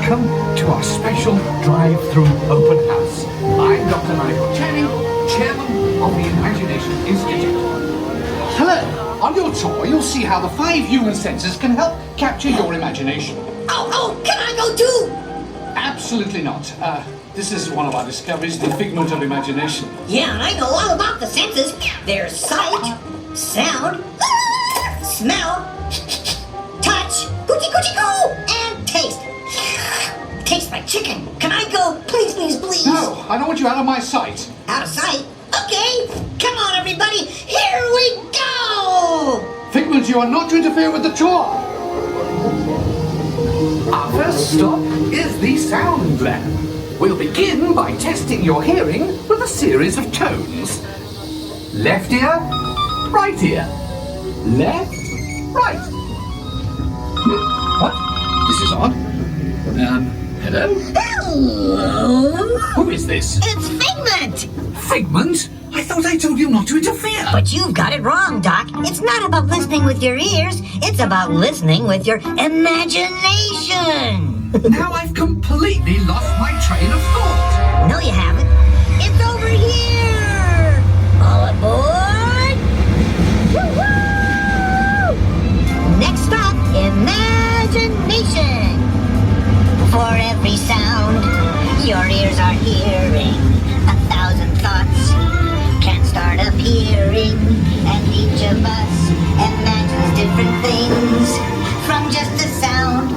Welcome to our special drive-through open house. I'm Dr. Nigel Channing, Chairman of the Imagination Institute. Hello. On your tour, you'll see how the 5 human senses can help capture your imagination. Oh, can I go too? Absolutely not. This is one of our discoveries, the figment of imagination. Yeah, I know all about the senses. There's sight, sound, smell, touch, coochie coochie coo, and taste. Tastes like chicken. Can I go? Please, please, please. No, I don't want you out of my sight. Out of sight? Okay. Come on, everybody. Here we go. Figment, you are not to interfere with the tour. Our first stop is the sound lab. We'll begin by testing your hearing with a series of tones. Left ear, right ear. Left, right. What? This is odd. Hello? Hello. Who is this? It's Figment. Figment? I thought I told you not to interfere. But you've got it wrong, Doc. It's not about listening with your ears. It's about listening with your imagination. Now I've completely lost my train of thought. No, you haven't. It's over here. All aboard. Woo-hoo! Next stop, imagination. For every sound your ears are hearing, 1,000 thoughts can start appearing, and each of us imagines different things from just a sound.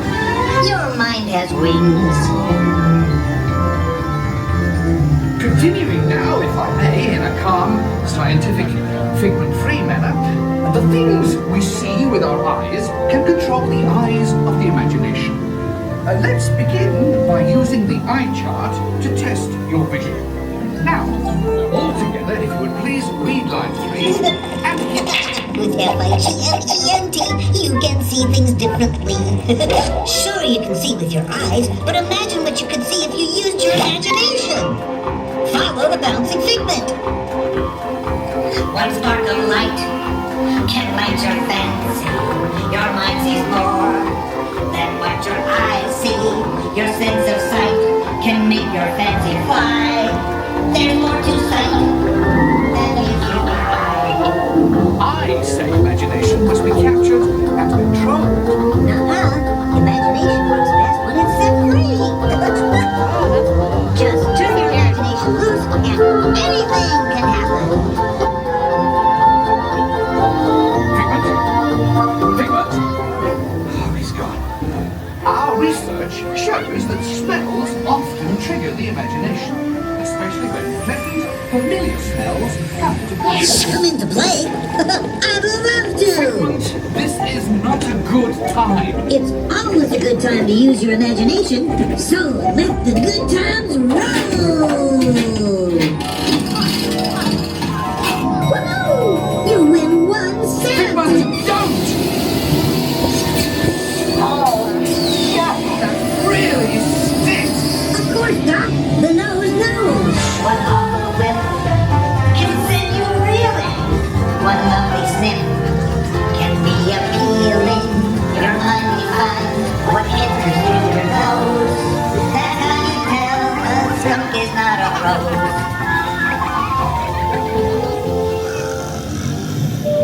Your mind has wings. Continuing now, if I may, in a calm, scientific, figment-free manner, the things we see with our eyes can control the eyes of the imagination. Let's begin by using the eye chart to test your vision. Now, all together, if you would please read line 3 and hit. With F-I-G-M-E-N-T, you can see things differently. Sure, you can see with your eyes, but imagine what you could see if you used your imagination. Follow the bouncing figment. One spark of light can light your fancy. Your mind sees more than what your eyes see. Your sense of sight can make your fancy fly. There's more to sight than meets your eye. I say imagination must be captured and controlled. Imagination works best when it's set free. Just turn your imagination loose and anything can happen. Figment? Oh, he's gone. Our research shows that smells often trigger the imagination, especially when pleasant, familiar smells come into play. Come into play? I'd love to. Figment, this is not a good time. It's always a good time to use your imagination, so let the good times roll. Woohoo! You win 1 cent. Figment, don't! Oh, yuck, that really stinks. Of course, Doc. The nose knows. One awful whiff can send you reeling. One lovely sniff can be appealing. Your mind may find what enters through your nose. That's how you tell a skunk is not a rose.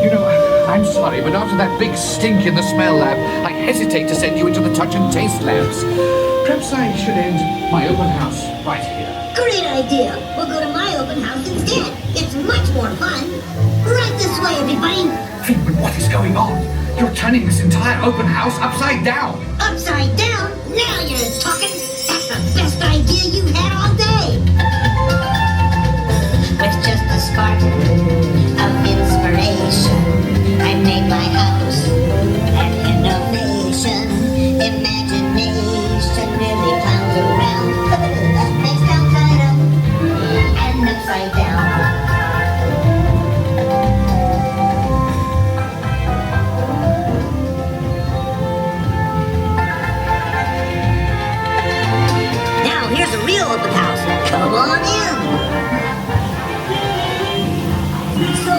You know, I'm sorry, but after that big stink in the smell lab, I hesitate to send you into the touch and taste labs. Perhaps I should end my open house right here. Great idea. We'll go to my open house instead. It's much more fun. Right this way, everybody. Figment, what is going on? You're turning this entire open house upside down. Upside down? Now you're talking. That's the best idea you've had all day. With just a spark of inspiration, I made my house an innovation. Imagination really clowns around. Makes downside up and upside down. Now here's a real open house. Come on in. So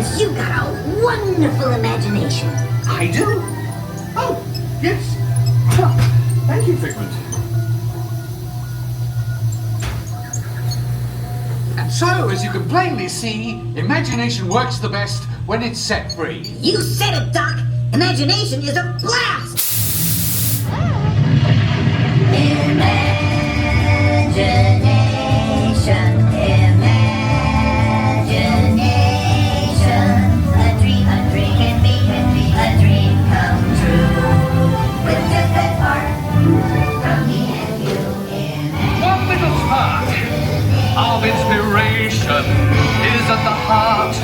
Because you got a wonderful imagination. I do? Oh, yes. Thank you, Figment. And so, as you can plainly see, imagination works the best when it's set free. You said it, Doc. Imagination is a blast. Imagination, imagination. A dream can be a dream come true. With just that spark from me and you. One little spark of inspiration is at the heart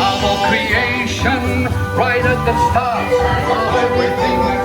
of all creation, right at the start of everything that